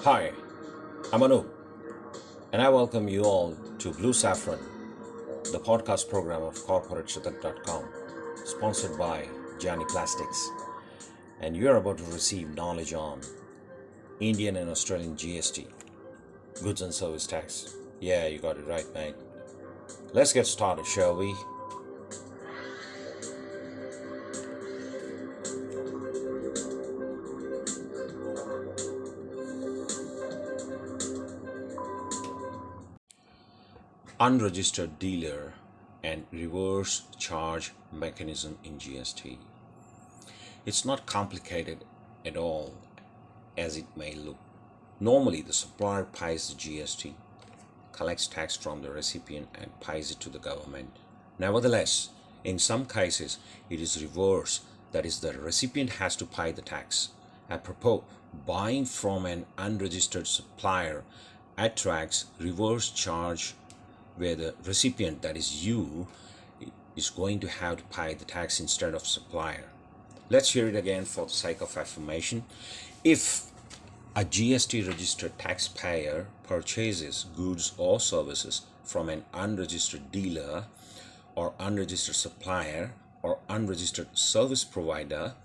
Hi, I'm Anup, and I welcome you all to Blue Saffron, the podcast program of corporateshitak.com, sponsored by Jani Plastics. And you are about to receive knowledge on Indian and Australian GST, goods and service tax. Yeah, you got it right, mate. Let's get started, shall we? Unregistered dealer and reverse charge mechanism in GST. It's not complicated at all as it may look. Normally, the supplier pays the GST, collects tax from the recipient, and pays it to the government. Nevertheless, in some cases, it is reverse. That is, the recipient has to pay the tax. Apropos, buying from an unregistered supplier attracts reverse charge where the recipient, that is you, is going to have to pay the tax instead of supplier. Let's hear it again for the sake of affirmation. If a GST registered taxpayer purchases goods or services from an unregistered dealer or unregistered supplier or unregistered service provider,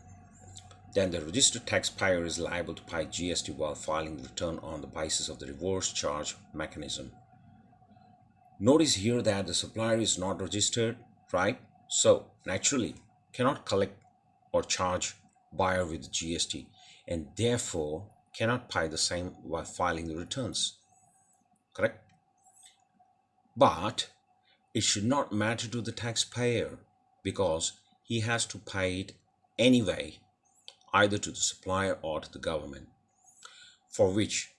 then the registered taxpayer is liable to pay GST while filing the return on the basis of the reverse charge mechanism. Notice here that the supplier is not registered, right? So naturally cannot collect or charge buyer with GST and therefore cannot pay the same while filing the returns. Correct? But it should not matter to the taxpayer because he has to pay it anyway, either to the supplier or to the government, for which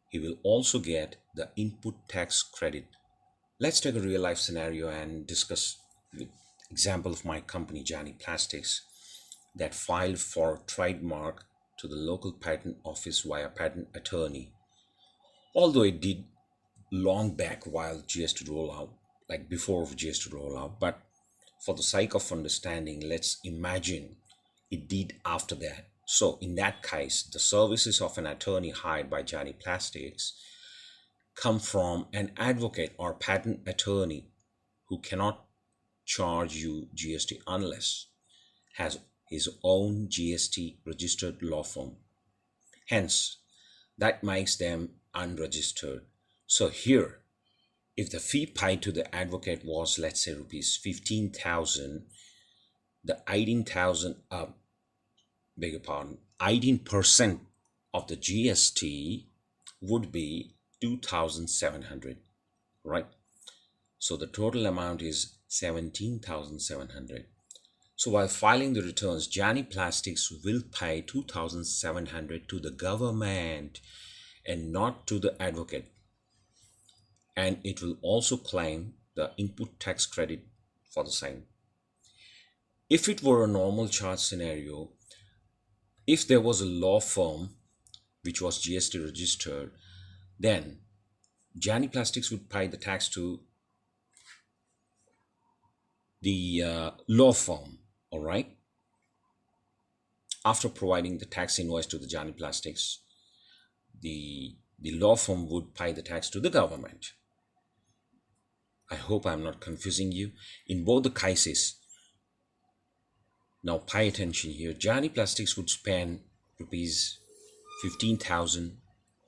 he will also get the input tax credit. Let's take a real life scenario and discuss with example of my company Jani Plastics that filed for trademark to the local patent office via patent attorney. Although it did long back while GST rollout, like before GST rollout, but for the sake of understanding, let's imagine it did after that. So in that case, the services of an attorney hired by Jani Plastics come from an advocate or patent attorney who cannot charge you GST unless has his own GST registered law firm. Hence, that makes them unregistered. So here, if the fee paid to the advocate was, let's say, rupees 15,000, the 18,000, beg your pardon, 18% of the GST would be 2,700, right? So the total amount is 17,700. So while filing the returns, Jani Plastics will pay 2,700 to the government and not to the advocate. And it will also claim the input tax credit for the same. If it were a normal charge scenario, if there was a law firm which was GST registered, then Jani Plastics would pay the tax to the law firm, all right? After providing the tax invoice to the Jani Plastics, the law firm would pay the tax to the government. I hope I'm not confusing you. In both the cases, now pay attention here, Jani Plastics would spend rupees 15,000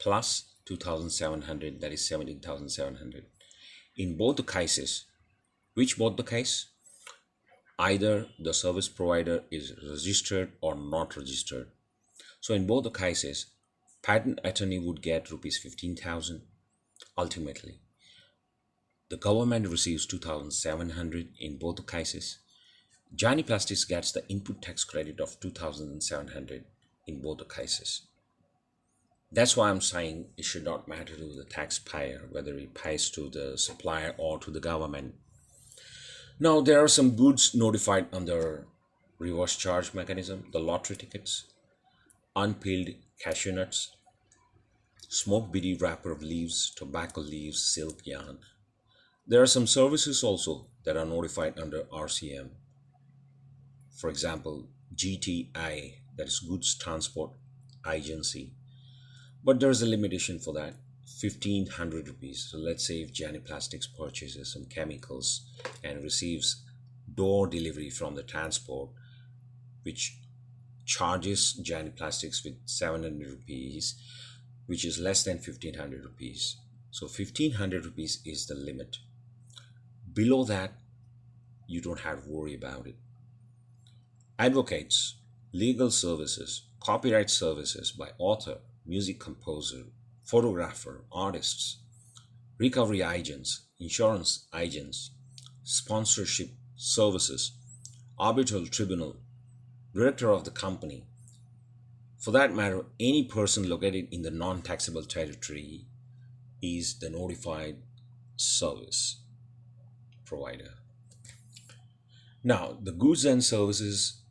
plus 2,700, that is 17,700. In both the cases, which both the case? Either the service provider is registered or not registered. So in both the cases, patent attorney would get rupees 15,000. Ultimately, the government receives 2,700 in both the cases. Jani Plastics gets the input tax credit of 2,700 in both the cases. That's why I'm saying it should not matter to the taxpayer whether he pays to the supplier or to the government. Now, there are some goods notified under reverse charge mechanism: the lottery tickets, unpeeled cashew nuts, smoked bidi wrapper leaves, tobacco leaves, silk yarn. There are some services also that are notified under RCM. For example, GTA, that is Goods Transport Agency. But there's a limitation for that, 1500 rupees. So let's say if Jani Plastics purchases some chemicals and receives door delivery from the transport, which charges Jani Plastics with 700 rupees, which is less than 1500 rupees. So 1500 rupees is the limit. Below that, you don't have to worry about it. Advocates, legal services, copyright services by author, music composer, photographer, artists, recovery agents, insurance agents, sponsorship services, arbitral tribunal, director of the company. For that matter, any person located in the non-taxable territory is the notified service provider. Now, the goods and services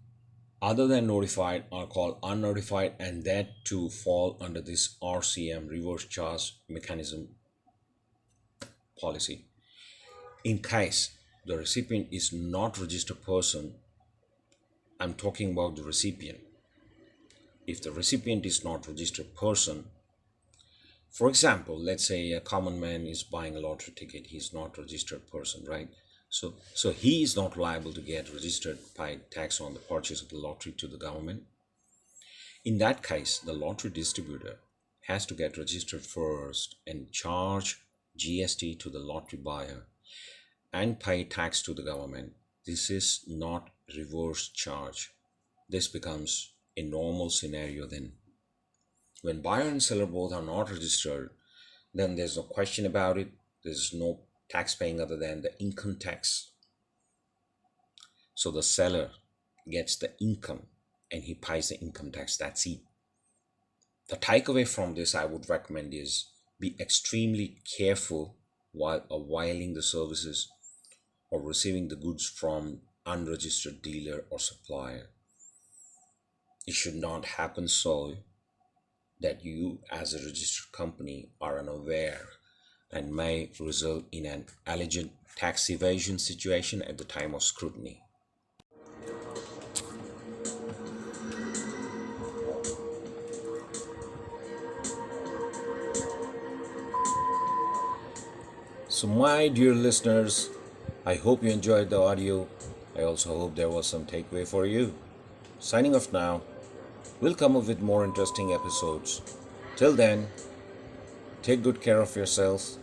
other than notified are called unnotified, and that too fall under this RCM, reverse charge mechanism policy. In case the recipient is not registered person, I'm talking about the recipient. If the recipient is not registered person, for example, let's say a common man is buying a lottery ticket, he's not registered person, right? So he is not liable to get registered, pay tax on the purchase of the lottery to the government. In that case, the lottery distributor has to get registered first and charge GST to the lottery buyer and pay tax to the government. This is not reverse charge. This becomes a normal scenario then. When buyer and seller both are not registered, then there's no question about it. There's no tax paying other than the income tax. So the seller gets the income and he pays the income tax. That's it. The takeaway from this I would recommend is be extremely careful while availing the services or receiving the goods from unregistered dealer or supplier. It should not happen so that you as a registered company are unaware and may result in an alleged tax evasion situation at the time of scrutiny. So my dear listeners, I hope you enjoyed the audio. I also hope there was some takeaway for you. Signing off now. We'll come up with more interesting episodes. Till then, take good care of yourselves.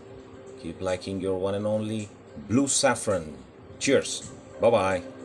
Keep liking your one and only Blue Saffron. Cheers. Bye-bye.